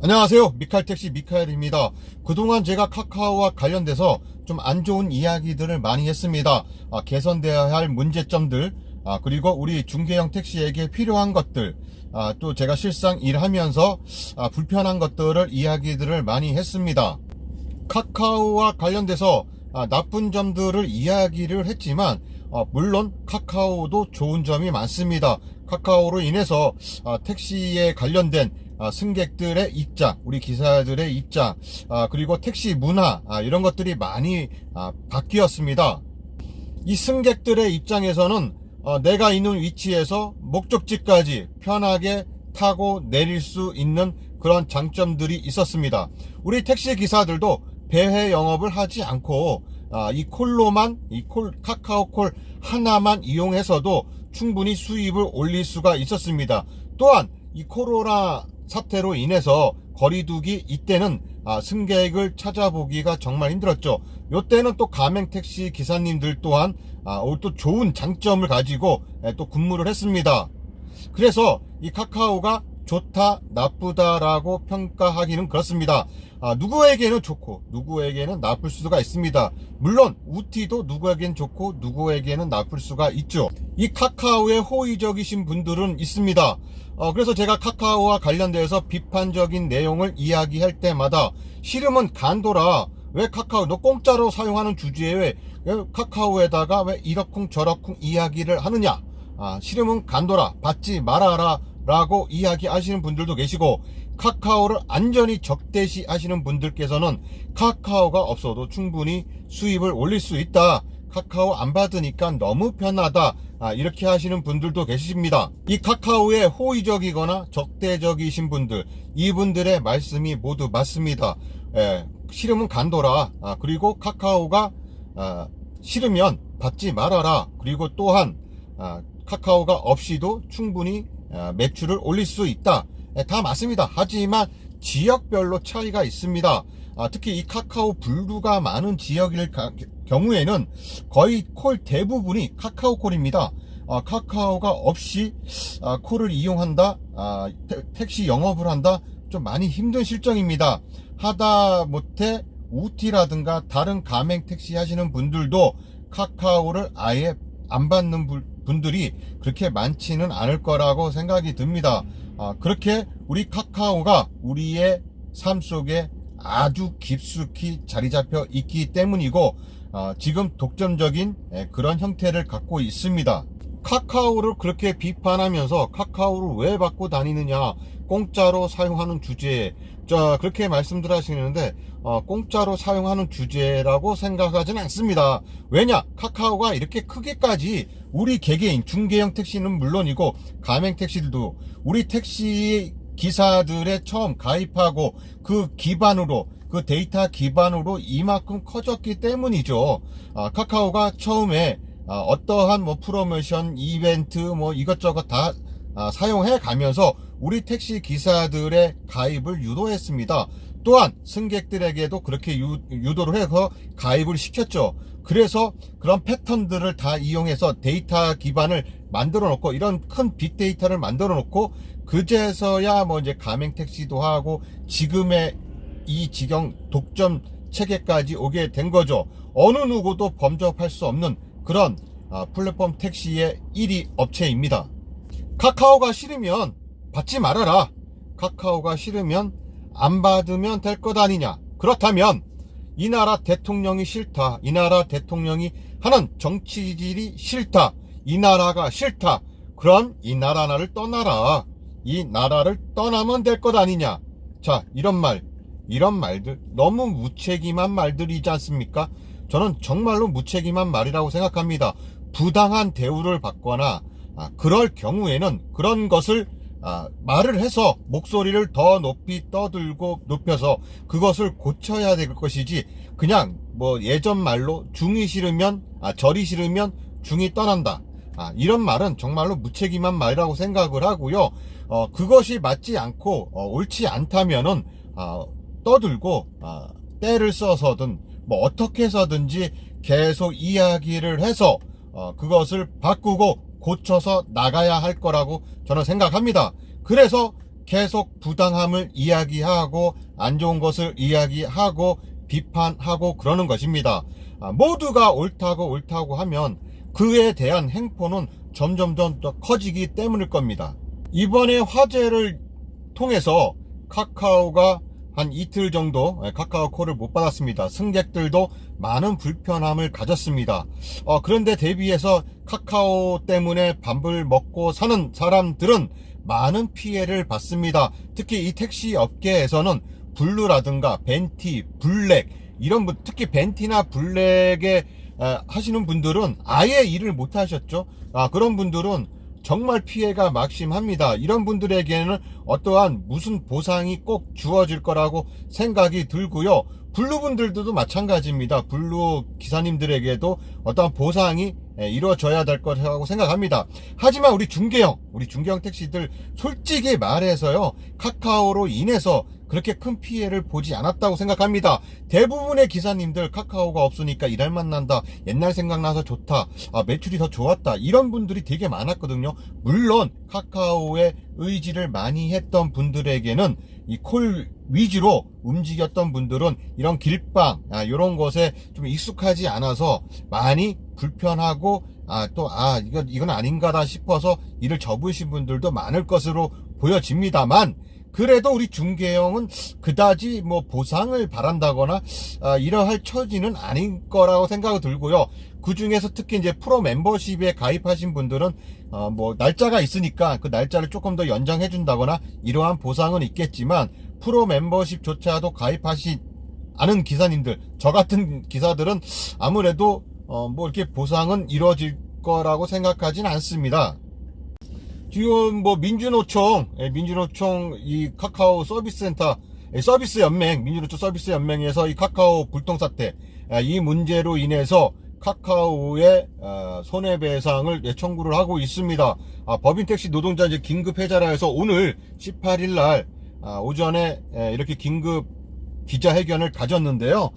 안녕하세요. 미카엘택시 미카엘입니다. 그동안 제가 카카오와 관련돼서 좀 안 좋은 이야기들을 많이 했습니다. 개선되어야 할 문제점들, 그리고 우리 중개형 택시에게 필요한 것들, 또 제가 실상 일하면서 불편한 것들을 이야기들을 많이 했습니다. 카카오와 관련돼서 나쁜 점들을 이야기를 했지만 물론 카카오도 좋은 점이 많습니다. 카카오로 인해서 택시에 관련된 승객들의 입장, 우리 기사들의 입장, 그리고 택시 문화, 이런 것들이 많이 바뀌었습니다. 이 승객들의 입장에서는 내가 있는 위치에서 목적지까지 편하게 타고 내릴 수 있는 그런 장점들이 있었습니다. 우리 택시 기사들도 배회 영업을 하지 않고 이 콜로만, 카카오 콜 하나만 이용해서도 충분히 수입을 올릴 수가 있었습니다. 또한 이 코로나 사태로 인해서 거리두기 이때는 승객을 찾아보기가 정말 힘들었죠. 이때는 또 가맹택시 기사님들 또한 또 좋은 장점을 가지고 또 근무를 했습니다. 그래서 이 카카오가 좋다 나쁘다라고 평가하기는 그렇습니다. 누구에게는 좋고 누구에게는 나쁠 수가 있습니다. 물론 우티도 누구에게는 좋고 누구에게는 나쁠 수가 있죠. 이 카카오에 호의적이신 분들은 있습니다. 그래서 제가 카카오와 관련돼서 비판적인 내용을 이야기할 때마다 싫으면 간도라. 왜 카카오 너 공짜로 사용하는 주제에 왜 카카오에다가 왜 이러쿵 저러쿵 이야기를 하느냐. 싫으면 간도라, 받지 말아라 라고 이야기하시는 분들도 계시고, 카카오를 안전히 적대시 하시는 분들께서는 카카오가 없어도 충분히 수입을 올릴 수 있다, 카카오 안 받으니까 너무 편하다, 이렇게 하시는 분들도 계십니다. 이 카카오에 호의적이거나 적대적이신 분들, 이분들의 말씀이 모두 맞습니다. 싫으면 간도라, 그리고 카카오가 싫으면 받지 말아라, 그리고 또한 카카오가 없이도 충분히 매출을 올릴 수 있다, 다 맞습니다. 하지만 지역별로 차이가 있습니다. 특히 이 카카오 분류가 많은 지역일 경우에는 거의 콜 대부분이 카카오 콜입니다. 카카오가 없이 콜을 이용한다, 택시 영업을 한다, 좀 많이 힘든 실정입니다. 하다못해 우티라든가 다른 가맹 택시 하시는 분들도 카카오를 아예 안 받는 분들이 그렇게 많지는 않을 거라고 생각이 듭니다. 그렇게 우리 카카오가 우리의 삶 속에 아주 깊숙이 자리 잡혀 있기 때문이고, 지금 독점적인 그런 형태를 갖고 있습니다. 카카오를 그렇게 비판하면서 카카오를 왜 받고 다니느냐, 공짜로 사용하는 주제에 그렇게 말씀들 하시는데, 공짜로 사용하는 주제라고 생각하지는 않습니다. 왜냐, 카카오가 이렇게 크게까지 우리 개개인 중개형 택시는 물론이고 가맹 택시들도 우리 택시 기사들의 처음 가입하고 그 기반으로, 그 데이터 기반으로 이만큼 커졌기 때문이죠. 카카오가 처음에 어떠한 프로모션 이벤트 이것저것 다 사용해 가면서 우리 택시 기사들의 가입을 유도했습니다. 또한 승객들에게도 그렇게 유도를 해서 가입을 시켰죠. 그래서 그런 패턴들을 다 이용해서 데이터 기반을 만들어 놓고, 이런 큰 빅데이터를 만들어 놓고, 그제서야 이제 가맹 택시도 하고 지금의 이 지경 독점 체계까지 오게 된 거죠. 어느 누구도 범접할 수 없는 그런 플랫폼 택시의 1위 업체입니다. 카카오가 싫으면 받지 말아라. 카카오가 싫으면 안 받으면 될 것 아니냐. 그렇다면 이 나라 대통령이 싫다, 이 나라 대통령이 하는 정치질이 싫다, 이 나라가 싫다, 그럼 이 나라를 떠나라. 이 나라를 떠나면 될 것 아니냐. 자, 이런 말들 너무 무책임한 말들이지 않습니까? 저는 정말로 무책임한 말이라고 생각합니다. 부당한 대우를 받거나 그럴 경우에는 그런 것을 말을 해서 목소리를 더 높이 떠들고 높여서 그것을 고쳐야 될 것이지, 그냥 예전 말로 중이 싫으면 절이 싫으면 중이 떠난다, 이런 말은 정말로 무책임한 말이라고 생각을 하고요. 그것이 맞지 않고 옳지 않다면은 떠들고 때를 써서든 어떻게 해서든지 계속 이야기를 해서 그것을 바꾸고 고쳐서 나가야 할 거라고 저는 생각합니다. 그래서 계속 부당함을 이야기하고 안 좋은 것을 이야기하고 비판하고 그러는 것입니다. 모두가 옳다고 하면 그에 대한 행포는 점점 더 커지기 때문일 겁니다. 이번에 화재를 통해서 카카오가 한 이틀 정도 카카오콜을 못 받았습니다. 승객들도 많은 불편함을 가졌습니다. 그런데 대비해서 카카오 때문에 밥을 먹고 사는 사람들은 많은 피해를 받습니다. 특히 이 택시 업계에서는 블루라든가 벤티, 블랙 이런 분, 특히 벤티나 블랙에 하시는 분들은 아예 일을 못 하셨죠. 그런 분들은 정말 피해가 막심합니다. 이런 분들에게는 어떠한 무슨 보상이 꼭 주어질 거라고 생각이 들고요. 블루 분들도 마찬가지입니다. 블루 기사님들에게도 어떠한 보상이 이루어져야 될 거라고 생각합니다. 하지만 우리 중개형 택시들 솔직히 말해서요, 카카오로 인해서 그렇게 큰 피해를 보지 않았다고 생각합니다. 대부분의 기사님들 카카오가 없으니까 일할 만난다, 옛날 생각나서 좋다, 매출이 더 좋았다, 이런 분들이 되게 많았거든요. 물론 카카오의 의지를 많이 했던 분들에게는 이 콜 위주로 움직였던 분들은 이런 길방 이런 것에 좀 익숙하지 않아서 많이 불편하고 이건 아닌가다 싶어서 일을 접으신 분들도 많을 것으로 보여집니다만, 그래도 우리 중개형은 그다지 뭐 보상을 바란다거나 이러할 처지는 아닌 거라고 생각이 들고요. 그 중에서 특히 이제 프로 멤버십에 가입하신 분들은 뭐 날짜가 있으니까 그 날짜를 조금 더 연장해 준다거나 이러한 보상은 있겠지만, 프로 멤버십조차도 가입하시 않은 기사님들, 저 같은 기사들은 아무래도 뭐 이렇게 보상은 이루어질 거라고 생각하진 않습니다. 지금 뭐 민주노총 이 카카오 서비스센터 서비스 연맹, 민주노총 서비스 연맹에서 이 카카오 불통 사태 이 문제로 인해서 카카오의 손해배상을 청구를 하고 있습니다. 법인택시 노동자 이제 긴급 해자라 해서 오늘 18일 날 오전에 이렇게 긴급 기자회견을 가졌는데요.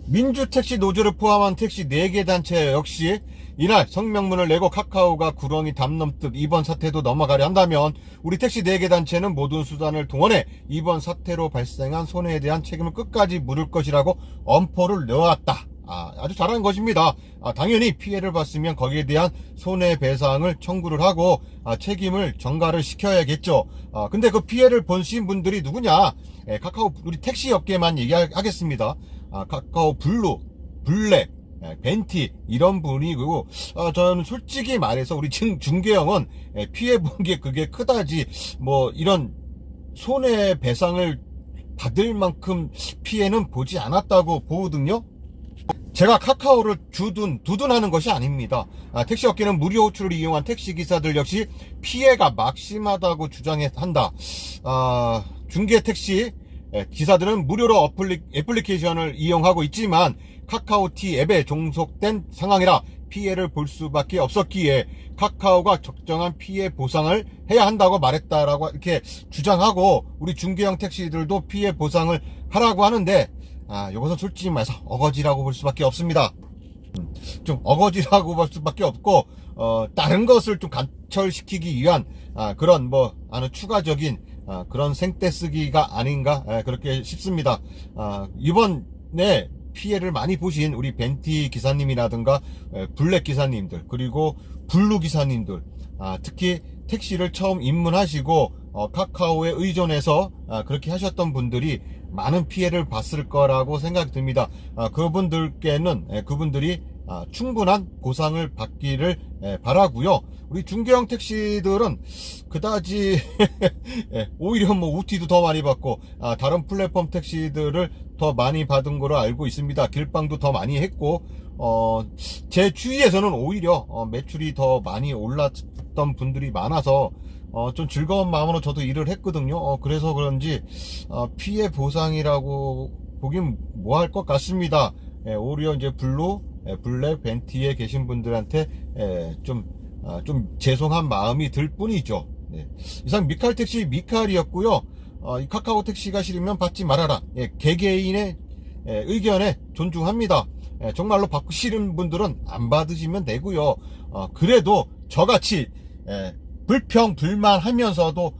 민주택시 노조를 포함한 택시 4개 단체 역시 이날 성명문을 내고 카카오가 구렁이 담 넘듯 이번 사태도 넘어가려 한다면 우리 택시 4개 단체는 모든 수단을 동원해 이번 사태로 발생한 손해에 대한 책임을 끝까지 물을 것이라고 엄포를 놓았다. 아주 잘한 것입니다. 당연히 피해를 봤으면 거기에 대한 손해배상을 청구를 하고 책임을 전가를 시켜야겠죠. 근데 그 피해를 보신 분들이 누구냐? 카카오 우리 택시 업계만 얘기하겠습니다. 카카오 블루, 블랙, 벤티 이런 분이고, 저는 솔직히 말해서 우리 중개형은 피해 본 게 그게 크다지 뭐 이런 손해배상을 받을 만큼 피해는 보지 않았다고 보거든요. 제가 카카오를 두둔하는 것이 아닙니다. 택시 업계는 무료 호출을 이용한 택시기사들 역시 피해가 막심하다고 주장한다. 중개 택시 기사들은 무료로 애플리케이션을 이용하고 있지만 카카오티 앱에 종속된 상황이라 피해를 볼 수밖에 없었기에 카카오가 적정한 피해 보상을 해야 한다고 말했다라고 이렇게 주장하고, 우리 중개형 택시들도 피해 보상을 하라고 하는데 이것은 솔직히 말해서 어거지라고 볼 수밖에 없습니다. 좀 어거지라고 볼 수밖에 없고, 다른 것을 좀 관철시키기 위한 그런 추가적인 그런 생떼쓰기가 아닌가 그렇게 싶습니다. 이번에 피해를 많이 보신 우리 벤티 기사님이라든가 블랙 기사님들, 그리고 블루 기사님들, 특히 택시를 처음 입문하시고 카카오에 의존해서 그렇게 하셨던 분들이 많은 피해를 봤을 거라고 생각이 듭니다. 그분들이 충분한 보상을 받기를 바라고요. 우리 중개형 택시들은 그다지 오히려 우티도 더 많이 받고 다른 플랫폼 택시들을 더 많이 받은 거로 알고 있습니다. 길방도 더 많이 했고, 제 주위에서는 오히려 매출이 더 많이 올랐던 분들이 많아서 좀 즐거운 마음으로 저도 일을 했거든요. 그래서 그런지 피해 보상이라고 보긴 뭐할 것 같습니다. 오히려 이제 블루, 블랙, 벤티에 계신 분들한테 좀 죄송한 마음이 들 뿐이죠. 이상 미칼택시 미칼이었고요. 이 카카오 택시가 싫으면 받지 말아라. 개개인의 의견에 존중합니다. 정말로 받기 싫은 분들은 안 받으시면 되고요. 그래도 저같이 불평불만하면서도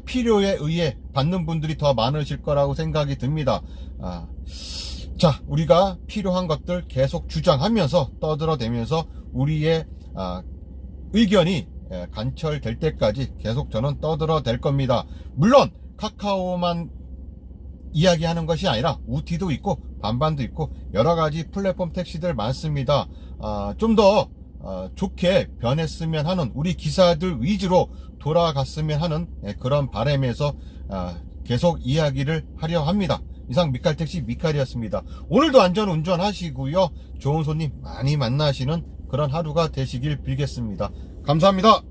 필요에 의해 받는 분들이 더 많으실 거라고 생각이 듭니다. 자, 우리가 필요한 것들 계속 주장하면서 떠들어대면서 우리의 의견이 관철될 때까지 계속 저는 떠들어댈 겁니다. 물론 카카오만 이야기하는 것이 아니라 우티도 있고 반반도 있고 여러가지 플랫폼 택시들 많습니다. 좀 더 좋게 변했으면 하는, 우리 기사들 위주로 돌아갔으면 하는 그런 바람에서 계속 이야기를 하려 합니다. 이상 미칼택시 미칼이었습니다. 오늘도 안전 운전하시고요, 좋은 손님 많이 만나시는 그런 하루가 되시길 빌겠습니다. 감사합니다.